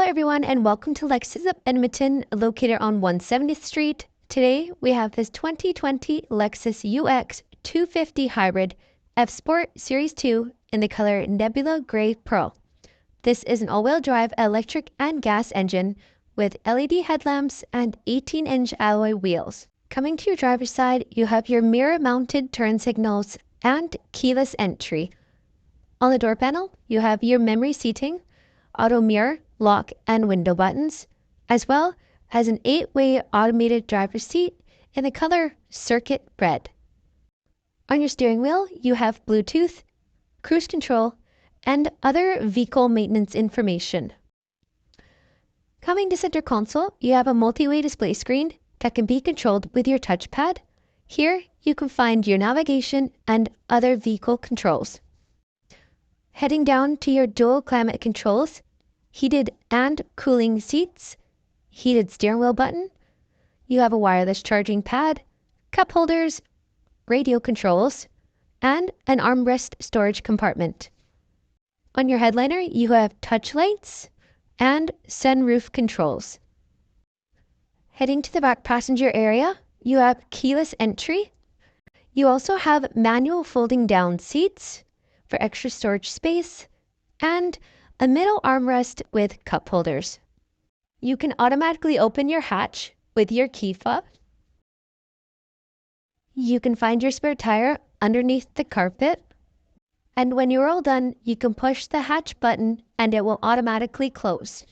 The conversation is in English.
Hello everyone and welcome to Lexus of Edmonton, located on 170th Street. Today we have this 2020 Lexus UX 250 Hybrid F Sport Series 2 in the color Nebula Gray Pearl. This is an all-wheel drive electric and gas engine with LED headlamps and 18-inch alloy wheels. Coming to your driver's side, you have your mirror-mounted turn signals and keyless entry. On the door panel, you have your memory seating, auto mirror, lock, and window buttons, as well as an 8-way automated driver's seat in the color Circuit Red. On your steering wheel, you have Bluetooth, cruise control, and other vehicle maintenance information. Coming to center console, you have a multi-way display screen that can be controlled with your touchpad. Here, you can find your navigation and other vehicle controls. Heading down to your dual climate controls, heated and cooling seats, heated steering wheel button, you have a wireless charging pad, cup holders, radio controls, and an armrest storage compartment. On your headliner, you have touch lights and sunroof controls. Heading to the back passenger area, you have keyless entry. You also have manual folding down seats for extra storage space and a middle armrest with cup holders. You can automatically open your hatch with your key fob. You can find your spare tire underneath the carpet. And when you're all done, you can push the hatch button and it will automatically close.